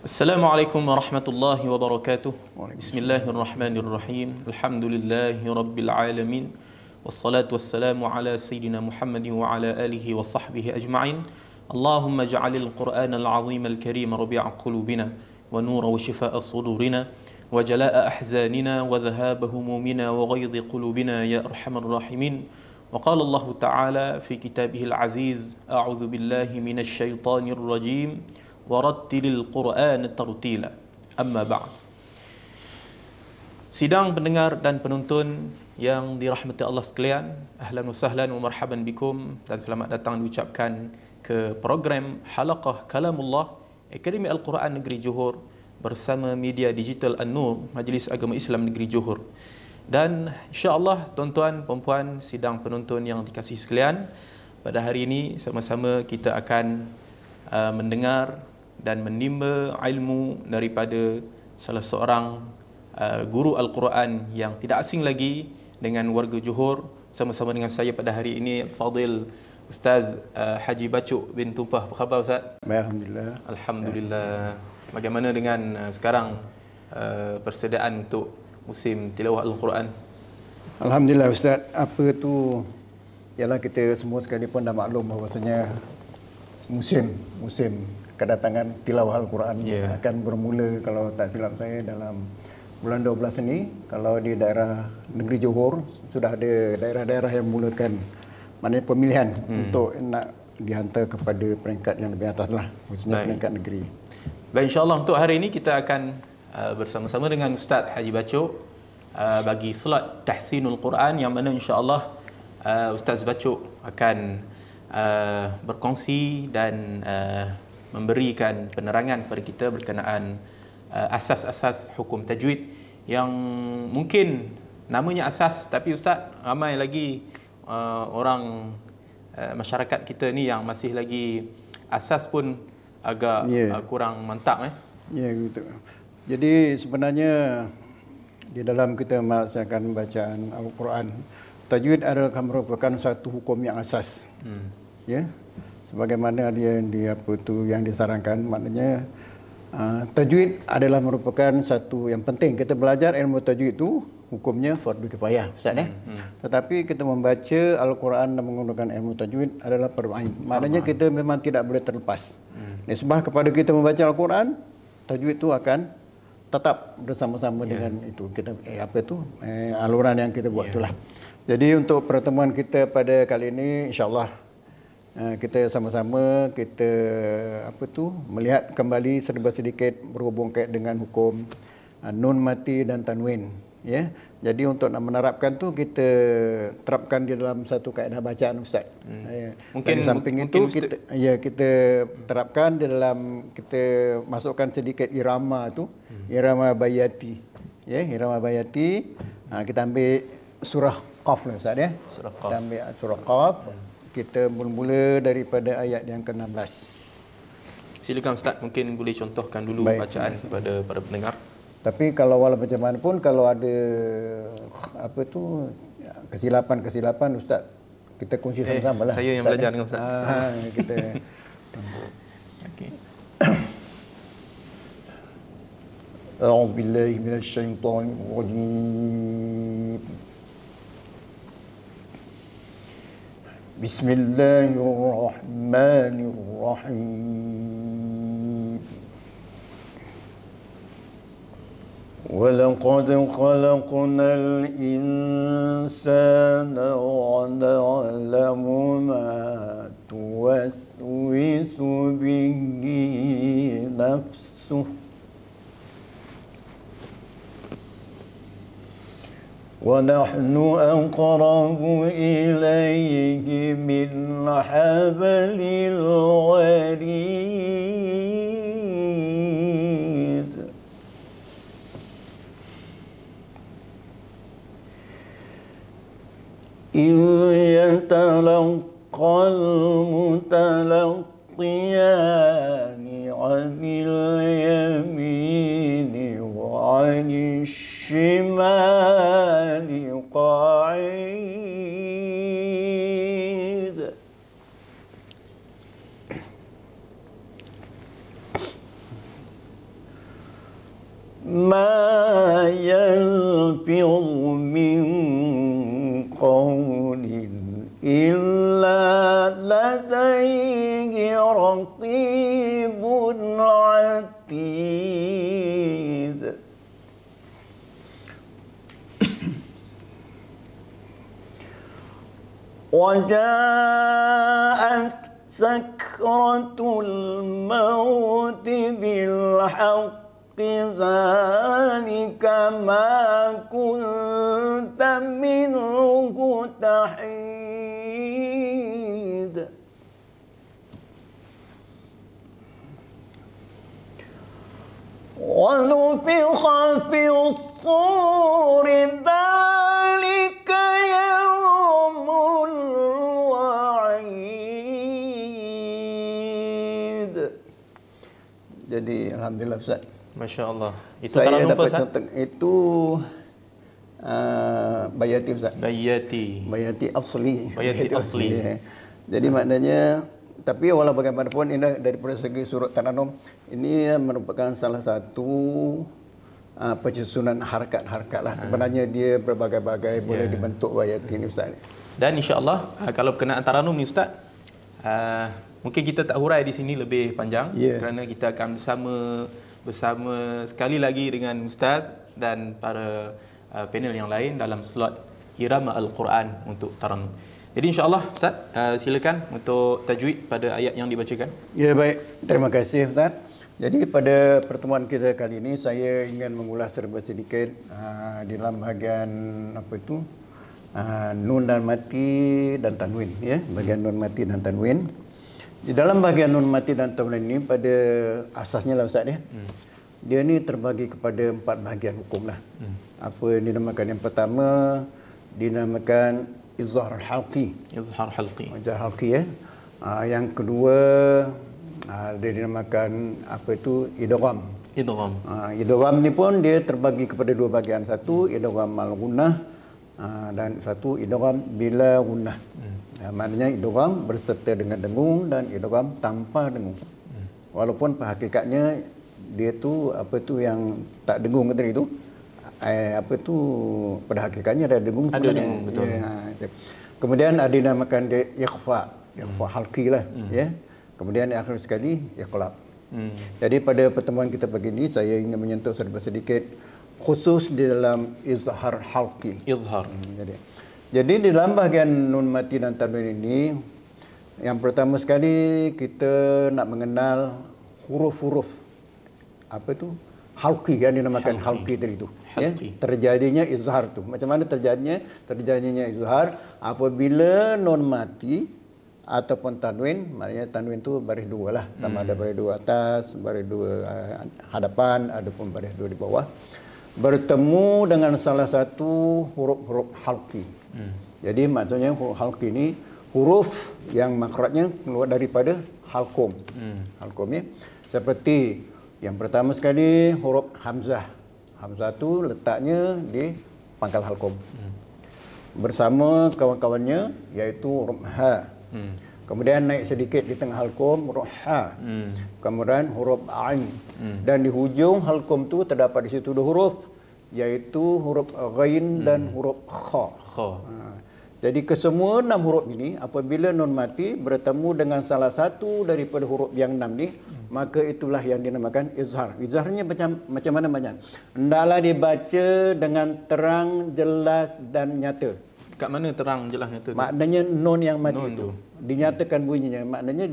Assalamualaikum warahmatullahi wabarakatuh. Bismillahirrahmanirrahim. Alhamdulillahi rabbil alamin. Wassalatu wassalamu ala sayyidina Muhammadin wa ala alihi wa sahbihi ajma'in. Allahumma ja'alil Qur'anal 'azim al-karim rabi'a qulubina wa nura wa shifaa'a sudurina wa jalaa'a ahzanina wa dhahaba humumina wa ghaidhi qulubina ya arhamar rahimin. Wa qala Allah Ta'ala fi kitabihil aziz, a'udzu billahi minasy syaithanir rajim. Warattilil Qur'an tartila. Amma ba'd. Sidang pendengar dan penonton yang dirahmati Allah sekalian, ahlan wa sahlan wa marhaban bikum, dan selamat datang diucapkan ke program Halaqah Kalamullah Akademi Al-Quran Negeri Johor bersama media digital An-Nur Majlis Agama Islam Negeri Johor. Dan insya-Allah tuan-tuan, puan-puan, sidang penonton yang dikasihi sekalian, pada hari ini sama-sama kita akan mendengar dan menimba ilmu daripada salah seorang guru Al-Quran yang tidak asing lagi dengan warga Johor. Sama-sama dengan saya pada hari ini Fadil Ustaz Haji Bacuk bin Tumpah. Apa khabar Ustaz? Alhamdulillah. Alhamdulillah. Bagaimana dengan sekarang persediaan untuk musim tilawah Al-Quran? Alhamdulillah Ustaz. Apa tu, ialah kita semua sekali pun dah maklum bahawasanya musim kedatangan tilawah Al-Quran akan bermula, kalau tak silap saya, dalam bulan 12 ini. Kalau di daerah negeri Johor sudah ada daerah-daerah yang mulakan, maknanya pemilihan untuk nak dihantar kepada peringkat yang lebih atas lah, khususnya peringkat negeri. Baik, insyaAllah untuk hari ini kita akan bersama-sama dengan Ustaz Haji Bacuk bagi slot Tahsinul Quran, yang mana insyaAllah Ustaz Bacuk akan berkongsi dan memberikan penerangan kepada kita berkenaan asas-asas hukum tajwid yang mungkin namanya asas, tapi Ustaz, ramai lagi orang masyarakat kita ni yang masih lagi asas pun agak kurang mantap. Ya, gitu. Jadi sebenarnya di dalam kita melaksanakan bacaan Al-Quran, tajwid adalah merupakan satu hukum yang asas. Ya. Sebagaimana yang disarankan, maknanya tajwid adalah merupakan satu yang penting. Kita belajar ilmu tajwid itu hukumnya fardu kifayah, Ustaz. Tetapi kita membaca Al-Quran dan menggunakan ilmu tajwid adalah fardu ain. Maknanya kita memang tidak boleh terlepas. Nisbah kepada kita membaca Al-Quran, tajwid itu akan tetap bersama-sama dengan itu. Kita aluran yang kita buat itulah. Jadi untuk pertemuan kita pada kali ini, insya-Allah kita sama-sama melihat kembali serba sedikit berhubung kait dengan hukum nun mati dan tanwin, ya. Jadi untuk nak menerapkan tu, kita terapkan di dalam satu kaedah bacaan, Ustaz. Mungkin di samping itu kita terapkan di dalam, kita masukkan sedikit irama tu, irama bayati, ya, irama bayati. Kita ambil surah Qaf lah, Ustaz, ya. Surah Qaf. Kita ambil surah Qaf. Kita mula dari ayat yang ke-16. Silakan Ustaz, mungkin boleh contohkan dulu bacaan kepada para pendengar. Tapi kalau walau macam mana pun, kalau ada kesilapan Ustaz, kita kongsi sama-sama lah. Saya yang belajar dengan Ustaz. Kita okey. A'udzu billahi minasy syaithanir rajim. Bismillahirrahmanirrahim. Walaqad khalaqnal insana wa na'lamu ma tuwaswisu bihi nafsuhu وَنَحْنُ أَقْرَبُ إِلَيْهِ مِنْ حَبْلِ الْوَرِيدِ إِذْ يَتَلَقَّى الْمُتَلَقِّيَانِ عَنِ الْيَمِينِ وَعَنِ الشِّمَالِ قَعِيدٌ ما يلفظ من قول إلا لديه رقيب عتيد. وجاءت سكرة الموت بالحق ذلك ما كنت منه تحيد. ونفخ في الصور ذلك يوم الوعيد. Jadi alhamdulillah Ustaz. Masya-Allah. Itu Saya Taranum dapat Ustaz? contoh itu Bayati Ustaz. Bayati asli. Bayati asli. Jadi maknanya, tapi walau bagaimanapun ini daripada segi surat Taranum ini merupakan salah satu penyusunan harakat-harakat lah. Sebenarnya dia berbagai-bagai boleh dibentuk Bayati ni Ustaz. Dan insya-Allah kalau berkenaan Taranum ni Ustaz, mungkin kita tak hurai di sini lebih panjang kerana kita akan bersama sekali lagi dengan Ustaz dan para panel yang lain dalam slot Irama Al-Quran untuk Taranum. Jadi insya-Allah Ustaz, silakan untuk tajwid pada ayat yang dibacakan. Ya, baik. Terima kasih Ustaz. Jadi pada pertemuan kita kali ini saya ingin mengulas serba sedikit dalam bahagian nun dan mati dan tanwin, ya, bahagian nun mati dan tanwin. Di dalam bahagian nun mati dan tanwin ini pada asasnya lah Ustaz ya. Dia ni terbagi kepada 4 bahagian hukum lah. Apa yang dinamakan, yang pertama dinamakan izhar halqi. Izhar halqi. Izhar halqi ya. Yang kedua dia dinamakan idgham. Idgham ni pun dia terbagi kepada 2 bahagian. Satu idgham al-ghunnah dan satu idgham bila ghunnah. Maknanya idgham berserta dengan dengung dan idgham tanpa dengung. Walaupun hakikatnya dia tu yang tak dengung tadi itu pada hakikatnya ada dengung sebenarnya. Ada dengung, betul. Ya. Kemudian ada dinamakan dia ikhfa halqi lah, ya. Kemudian yang akhir sekali iqlab. Jadi pada pertemuan kita pagi ini saya ingin menyentuh sedikit khusus di dalam izhar halqi. Jadi di dalam bahagian nun mati dan tanwin ini, yang pertama sekali kita nak mengenal huruf-huruf halqi, yang dinamakan halqi tadi itu. Ya, terjadinya izhar tu. Macam mana terjadinya izhar? Apabila nun mati ataupun tanwin, maknanya tanwin tu baris 2 lah, sama ada baris 2 atas, baris 2 hadapan, ataupun baris 2 di bawah, bertemu dengan salah satu huruf-huruf halqi. Jadi maksudnya huruf halqi ini huruf yang makhrajnya keluar daripada halqum. Halqum ya. Seperti yang pertama sekali huruf hamzah. Hamzah tu letaknya di pangkal halqum. Bersama kawan-kawannya iaitu huruf ha. Kemudian naik sedikit di tengah halqum huruf ha. Kemudian huruf ain. Dan di hujung halqum tu terdapat di situ 2 huruf iaitu huruf ghain dan huruf kha. Jadi kesemua 6 huruf ini apabila nun mati bertemu dengan salah satu daripada huruf yang 6 ni, maka itulah yang dinamakan izhar. Izharnya macam mana banyak? Hendaklah dibaca dengan terang, jelas dan nyata. Kat mana terang, jelas, nyata tu? Maknanya nun yang mati itu dinyatakan bunyinya. Maknanya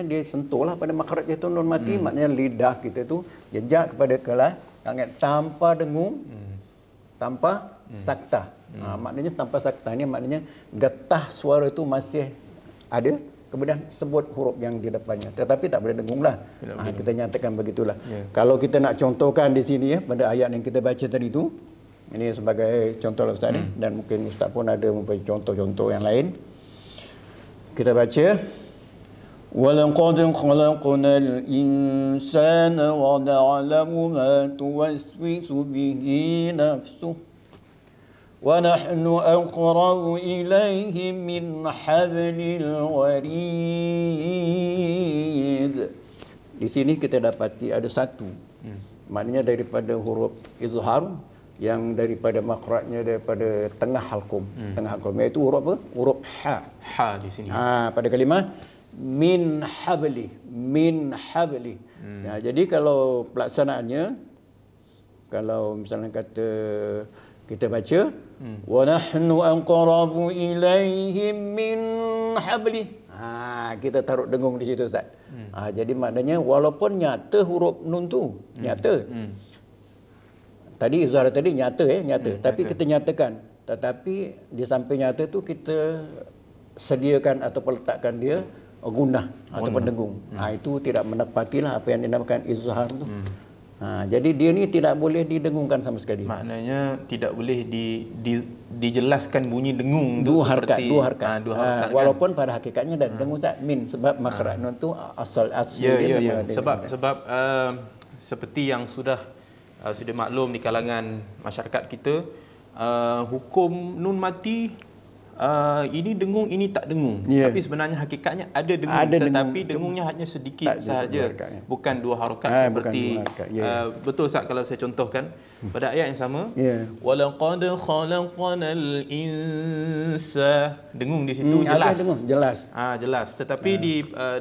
dia sentuhlah pada makhraj itu nun mati. Maknanya lidah kita tu jejak kepada kelas langit tanpa dengung, tanpa sakta. Maknanya tanpa sakta ni maknanya getah suara itu masih ada, kemudian sebut huruf yang di depannya, tetapi tak boleh dengung lah. Kita nyatakan begitulah. Kalau kita nak contohkan di sini ya, pada ayat yang kita baca tadi itu, ini sebagai contoh lah Ustaz dan mungkin Ustaz pun ada mempunyai contoh-contoh yang lain. Kita baca, وَلَقَدْ خَلَقْنَا الْإِنسَانَ وَنَعْلَمُ مَا تُوَسْوِسُ بِهِ نَفْسُهُ وَنَحْنُ أَقْرَبُ إِلَيْهِ مِنْ حَبْلِ الْوَرِيدِ. di sini kita dapati ada satu. Maknanya daripada huruf izhar yang daripada makhrajnya daripada tengah halqum. Tengah halqum iaitu huruf apa? Huruf ha. Ha di sini. Pada kalimah min habli, min habli. Jadi kalau pelaksanaannya, kalau misalnya kata kita baca wa nahnu aqrabu ilaihim min habli. Kita taruh dengung di situ, Ustaz. Jadi maknanya walaupun nyata huruf nun tu, nyata. Tadi izhar tadi nyata nyata, tapi kita nyatakan. Tetapi di samping nyata tu kita sediakan atau letakkan dia gunah ataupun dengung. Itu tidak menepatilah apa yang dinamakan izhar tu. Jadi dia ni tidak boleh didengungkan sama sekali. Maknanya tidak boleh dijelaskan bunyi dengung tu dua harkat, seperti dua harkat. Walaupun kan? pada hakikatnya dan dengung Ustaz min, sebab makhraj nun tu asal dia. Sebab seperti yang sudah maklum di kalangan masyarakat kita, hukum nun mati ini dengung, ini tak dengung. Tapi sebenarnya hakikatnya ada dengung, tetapi dengungnya hanya sedikit sahaja, bukan dua harakat seperti betul Ustaz kalau saya contohkan pada ayat yang sama, walaqad khalaqnal insa, dengung di situ jelas. Jelas. Tetapi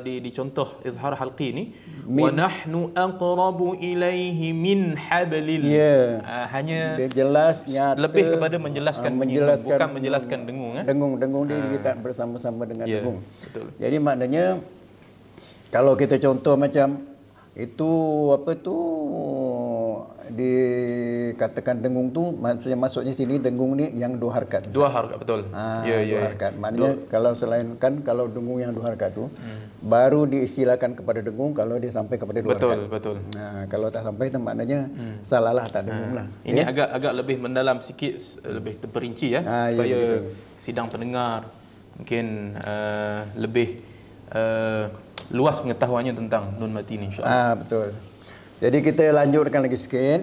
di contoh izhar halqi ni wa nahnu aqrabu ilaihi min hablil, hanya dia jelas, nyata, lebih kepada menjelaskan bukan menjelaskan dengung. Dengung dia kita bersama-sama dengan dengung. Betul. Jadi maknanya kalau kita contoh macam itu apa tu dikatakan dengung tu, maksudnya sini dengung ni yang dua harkat. Dua harkat, betul. Dua harkat. Maknanya kalau selain kan kalau dengung yang dua harkat tu baru diistilahkan kepada dengung kalau dia sampai kepada dua harkat. Betul. Kalau tak sampai itu maknanya salahlah, tak dengung lah. Ini agak lebih mendalam sikit, lebih terperinci supaya sidang pendengar mungkin lebih luas pengetahuannya tentang nun mati ni, insya-Allah. Betul. Jadi kita lanjutkan lagi sikit.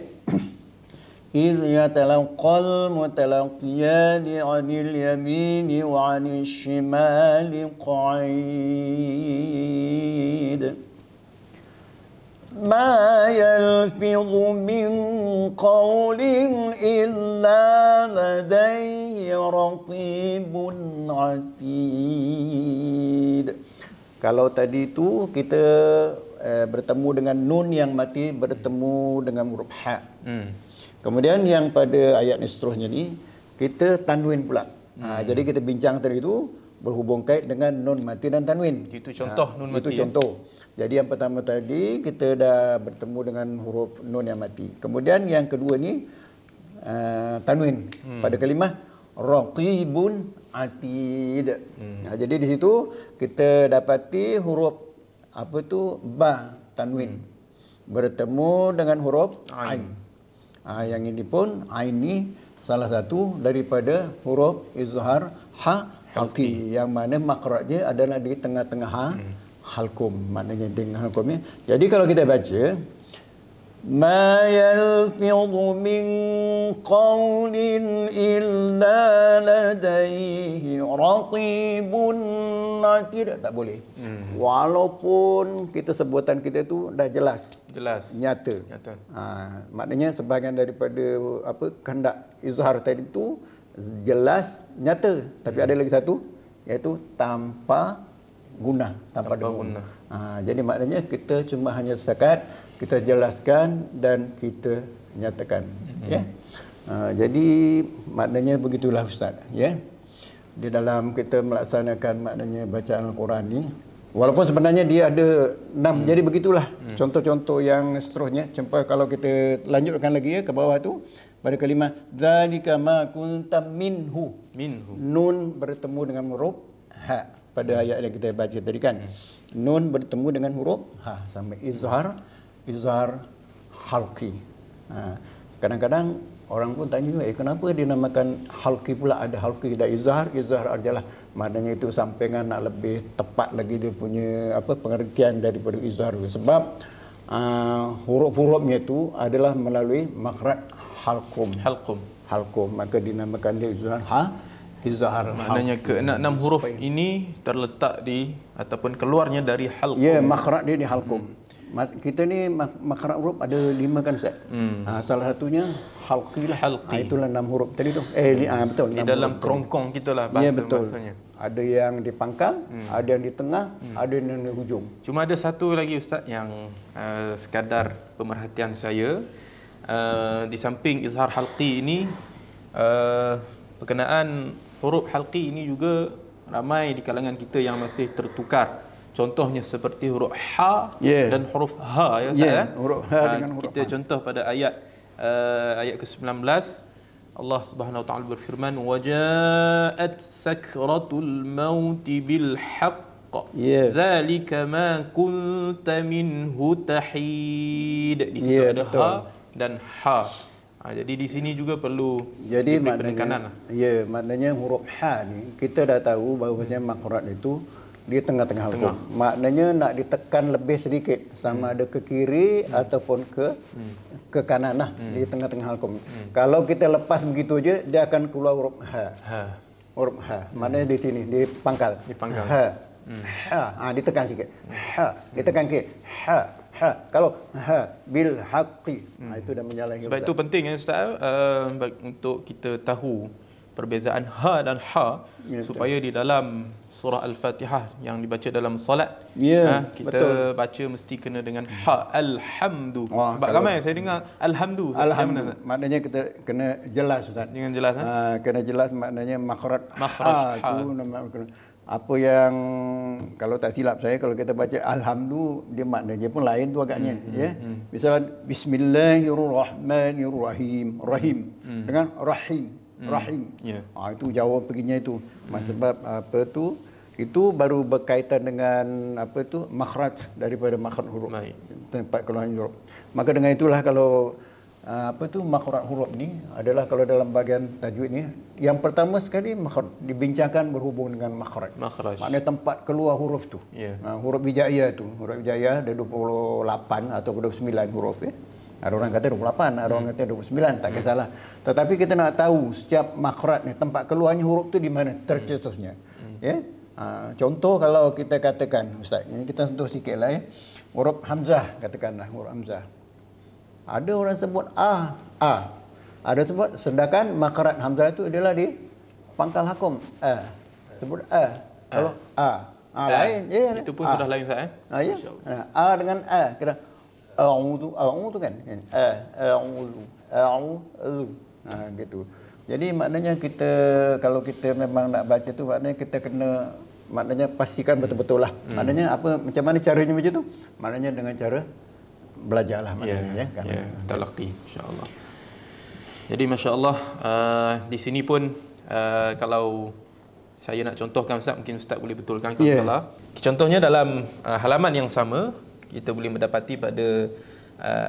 إِذْ يَتَلَقَّى الْمُتَلَقِّيَانِ عَنِ الْيَمِينِ وَعَنِ الشِّمَالِ قَعِيدٌ مَا يَلْفِظُ مِنْ قَوْلٍ إِلَّا لَدَيْهِ رَقِيبٌ عَتِيدٌ. Kalau tadi tu kita bertemu dengan nun yang mati bertemu dengan huruf ha. Kemudian yang pada ayat seterusnya ni kita tanwin pula. Jadi kita bincang tadi itu berhubung kait dengan nun mati dan tanwin. Itu contoh nun mati. Itu contoh. Jadi yang pertama tadi kita dah bertemu dengan huruf nun yang mati. Kemudian yang kedua ni tanwin pada kalimah raqibun atid. Jadi di situ kita dapati huruf apa tu ba tanwin bertemu dengan huruf ain. Yang ini pun ain ni salah satu daripada huruf izhar ha halqi yang mana makhrajnya adalah di tengah-tengah halqum, maknanya tengah halqumnya. Jadi kalau kita baca ma yalfidhu min qawlin illa ladaihi raqibun atid, tak boleh. Walaupun kita sebutan kita tu dah jelas, nyata. Maknanya sebahagian daripada apa kehendak izhar tadi tu jelas, nyata, tapi ada lagi satu iaitu tanpa guna, tanpa guna. Jadi maknanya kita cuma hanya setakat kita jelaskan dan kita nyatakan. Jadi maknanya begitulah Ustaz. Di dalam kita melaksanakan maknanya bacaan Al-Quran ni, walaupun sebenarnya dia ada 6, jadi begitulah contoh-contoh yang seterusnya. Contoh kalau kita lanjutkan lagi ke bawah tu pada kalimah zalika ma kuntam minhu. Nun bertemu dengan huruf ha pada ayat yang kita baca tadi kan. Nun bertemu dengan huruf ha sampai izhar halqi. Kadang-kadang orang pun tanya juga, kenapa dinamakan halqi pula, ada halqi dan izhar adalah maknanya itu sampingan nak lebih tepat lagi dia punya apa pengertian daripada izhar. Sebab huruf-hurufnya itu adalah melalui makhraj halqum, maka dinamakan dia izhar. Maknanya ke-6 huruf ini terletak di ataupun keluarnya dari halqum. Makhraj dia di halqum. Kita ni makhraj huruf ada 5 kan Ustaz. Salah satunya halqi lah. Itulah 6 huruf tadi tu. Betul. Di dalam kerongkong kita lah bahasa, betul. bahasanya. Ada yang di pangkal, ada yang di tengah, ada yang di hujung. Cuma ada satu lagi Ustaz yang sekadar pemerhatian saya. Di samping izhar halqi ini, berkenaan huruf halqi ini juga ramai di kalangan kita yang masih tertukar. Contohnya seperti huruf ha dan huruf ha ya Ustaz. Huruf ha dengan huruf kita contoh pada ayat ke-19, Allah Subhanahu wa taala berfirman, "Wajaat sakratul maut bil haqq. Dzalika ma kunta minhu tahid." Di situ ada betul. Ha dan ha. Jadi di sini juga perlu penekanan. Maknanya huruf ha ni kita dah tahu bahawasanya makhraj itu di tengah-tengah hukum. Maknanya nak ditekan lebih sedikit, sama ada ke kiri ataupun ke kanan lah, di tengah-tengah hukum. Kalau kita lepas begitu je, dia akan keluar huruf ha. Huruf ha. Maknanya di sini, di pangkal. Ha. Ditekan sikit. Ha. Ditekan sikit. Ha. Kalau bil haqqi, itu dah menyalahi. Sebab itu penting ya Ustaz, untuk kita tahu perbezaan ha dan ha, supaya di dalam surah Al-Fatihah yang dibaca dalam solat, kita betul. Baca mesti kena dengan ha, alhamdu. Sebab ramai saya dengar alhamdu. Maknanya kita kena jelas Ustaz. Dengan jelas kena jelas, maknanya makhraj ha itu apa yang, kalau tak silap saya, kalau kita baca alhamdu, dia maknanya pun lain tu agaknya. Misalnya bismillahirrahmanirrahim, rahim dengan rahim. Itu jauh perginya itu. Sebab itu baru berkaitan dengan makhraj daripada makhraj huruf. Tempat keluar huruf. Maka dengan itulah kalau makhraj huruf ni adalah, kalau dalam bahagian tajwid ni, yang pertama sekali makhraj dibincangkan berhubung dengan makhraj. Maknanya tempat keluar huruf tu. Huruf hijaiyah tu. Huruf hijaiyah ada 28 atau 29 huruf Ada orang kata 28, ada orang kata 29, tak kisahlah. Tetapi kita nak tahu setiap makhraj ni, tempat keluarnya huruf tu di mana, tercetusnya. Contoh kalau kita katakan, Ustaz, ini kita sentuh sikitlah huruf hamzah, katakanlah huruf hamzah. Ada orang sebut a. Ada sebut, sedangkan makhraj hamzah itu adalah di pangkal hakum sebut kalau lain itu pun sudah lain Ustaz a dengan kira a'udzu kan a'udzu gitu. Jadi maknanya kita, kalau kita memang nak baca tu, maknanya kita kena, maknanya pastikan betul-betul lah. Maknanya apa, macam mana caranya macam tu? Maknanya dengan cara belajarlah maknanya talaqi insya-Allah. Jadi masya-Allah, di sini pun kalau saya nak contohkan Ustaz, mungkin Ustaz boleh betulkan kalau salah. Contohnya dalam halaman yang sama, kita boleh mendapati pada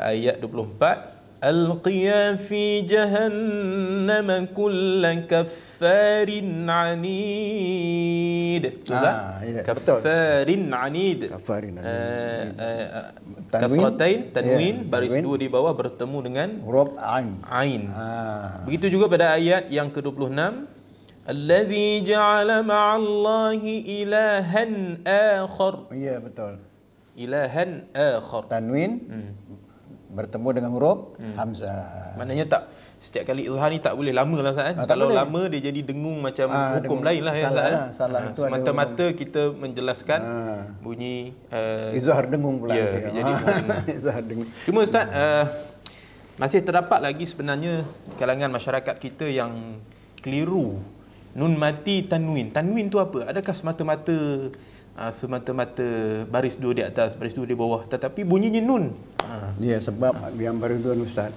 ayat 24, alqiya fi jahannam kullan kaffarin anid. Kaffarin anid. Kasratain, tanwin, baris dua di bawah bertemu dengan huruf ain. Begitu juga pada ayat yang ke-26, alladzi ja'ala ma'allahi ilahan akhar. Betul. Ilahan akhar. Tanwin bertemu dengan huruf hamzah. Maknanya tak, setiap kali izhar ni tak boleh lama lah Ustaz. Kalau boleh. Lama dia jadi dengung macam hukum lain lah ya Ustaz. Salah itu semata-mata kita menjelaskan bunyi izhar dengung pula. Jadi izhar dengung. Cuma Ustaz, masih terdapat lagi sebenarnya kalangan masyarakat kita yang keliru nun mati tanwin. Tanwin tu apa? Adakah semata-mata baris dua di atas, baris dua di bawah, tetapi bunyinya nun? Sebab yang baris dua Ustaz,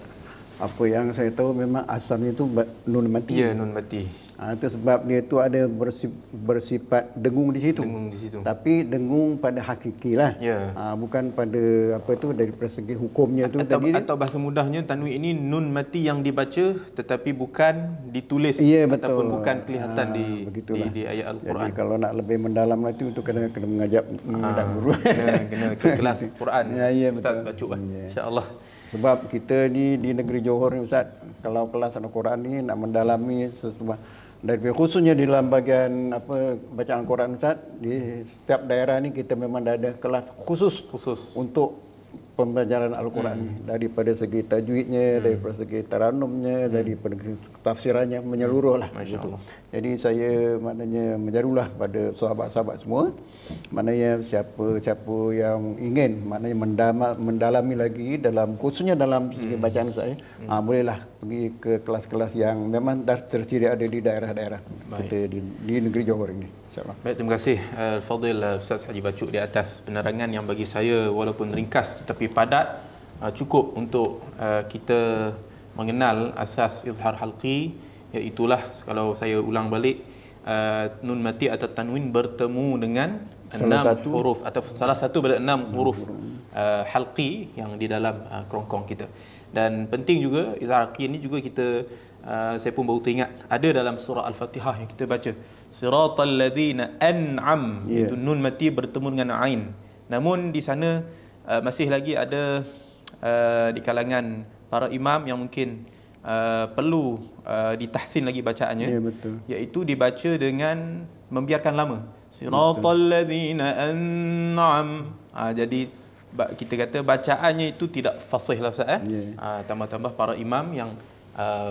apa yang saya tahu memang asalnya itu nun mati. Nun mati. Itu sebab dia tu ada bersifat dengung di situ. Tapi dengung pada hakiki lah. Bukan pada dari segi hukumnya tu tadi. Atau bahasa mudahnya, tanwin ini nun mati yang dibaca tetapi bukan ditulis ataupun bukan kelihatan di ayat Al-Quran. Jadi kalau nak lebih mendalam lagi itu kena mengajak guru. Kena ke kelas Quran. Ustaz baca insya-Allah. Sebab kita ni di negeri Johor ni Ustaz, kalau kelas Al-Quran ni nak mendalami sesuatu, khususnya di dalam bahagian bacaan Al-Quran Ustaz, di setiap daerah ni kita memang dah ada kelas khusus untuk pembelajaran Al-Quran ni, daripada segi tajwidnya, daripada segi taranumnya, daripada segi tafsirannya, menyeluruh lah. Gitu. Jadi saya maknanya menyerulah pada sahabat-sahabat semua, maknanya siapa yang ingin maknanya mendalami lagi dalam, khususnya dalam segi bacaan saya, bolehlah pergi ke kelas-kelas yang memang dah tersedia ada di daerah-daerah kita di negeri Johor ini. Baik, terima kasih Al-Fadhil Ustaz Haji Bachuk di atas penerangan yang bagi saya walaupun ringkas tetapi padat, cukup untuk kita mengenal asas izhar halqi, iaitulah kalau saya ulang balik, nun mati atau tanwin bertemu dengan 6 huruf atau salah satu daripada 6 huruf halqi yang di dalam kerongkong kita. Dan penting juga izhar halqi ini juga kita saya pun baru teringat ada dalam surah Al-Fatihah yang kita baca, siratal ladzina an'am, itu nun mati bertemu dengan ain. Namun di sana masih lagi ada di kalangan para imam yang mungkin perlu ditahsin lagi bacaannya, iaitu dibaca dengan membiarkan lama, siratal ladzina an'am. Jadi kita kata bacaannya itu tidak fasih lah Ustaz. Tambah-tambah para imam yang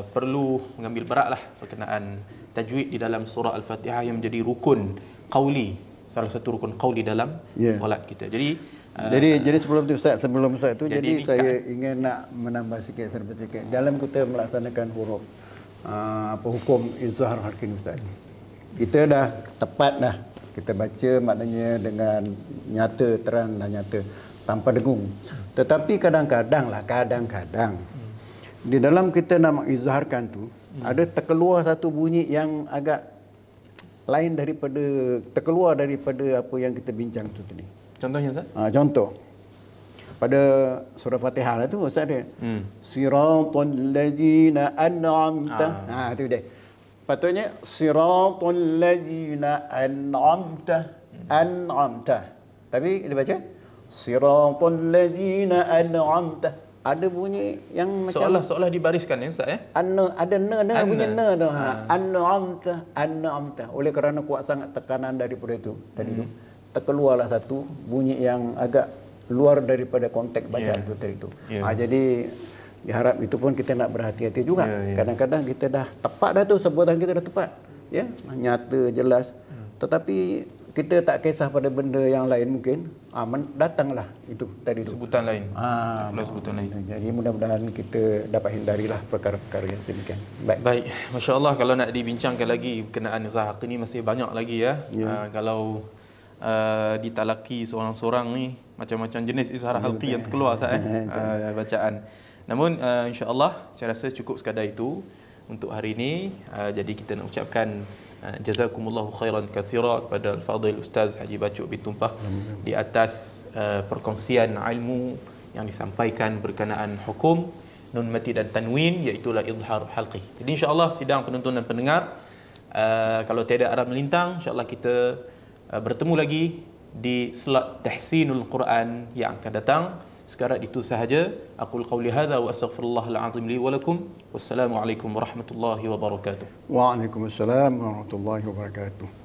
perlu mengambil beratlah berkenaan tajwid di dalam surah Al-Fatihah yang menjadi rukun qauli, salah satu rukun qauli dalam solat kita. Jadi sebelum Ustaz tu jadi saya ingin nak menambah sikit dalam kita melaksanakan huruf hukum izhar halqi Ustaz. Kita dah tepat dah kita baca maknanya dengan nyata, terang dan nyata tanpa dengung. Tetapi kadang-kadang di dalam kita nak mengizharkan tu ada terkeluar satu bunyi yang agak lain terkeluar daripada apa yang kita bincang tu tadi. Contohnya Ustaz? Contoh pada surah Fatihah lah tu Ustaz dia. Siratal ladzina an'amta. Tu dia. Patutnya siratal ladzina an'amta. Tapi dia baca siratal ladzina an'amta. Ada bunyi yang macam seolah dibariskan ya Ustaz ya. Ada bunyi tu. An'amta. Oleh kerana kuat sangat tekanan daripada itu tadi tu, terkeluarlah satu bunyi yang agak luar daripada konteks bacaan tu tadi tu. Jadi diharap itu pun kita nak berhati-hati juga. Kadang-kadang kita dah tepat dah tu, sebutan kita dah tepat. Ya, nyata, jelas. Tetapi kita tak kisah pada benda yang lain mungkin, datanglah itu tadi tu. Sebutan lain. Sebutan lain. Jadi mudah-mudahan kita dapat hindarilah perkara-perkara yang demikian. Baik. Masya-Allah, kalau nak dibincangkan lagi berkenaan izhar halqi ni masih banyak lagi ya. Kalau ditalaki seorang-seorang ni macam-macam jenis izhar halqi yang terkeluar bacaan. Namun insya-Allah saya rasa cukup sekadar itu untuk hari ini. Jadi kita nak ucapkan jazakumullahu khairan katsira kepada Al-Fadhil Ustaz Haji Bachuk bin Tumpah di atas perkongsian ilmu yang disampaikan berkenaan hukum nun mati dan tanwin, iaitu izhar halqi. Jadi insya-Allah sidang penonton dan pendengar, kalau tiada arah melintang, insya-Allah kita bertemu lagi di slot tahsinul Quran yang akan datang. Sekarang itu sahaja. Aqul qawli hadza wa astaghfirullahal azim li wa lakum. Wassalamualaikum warahmatullahi wabarakatuh. Waalaikumsalam warahmatullahi wabarakatuh.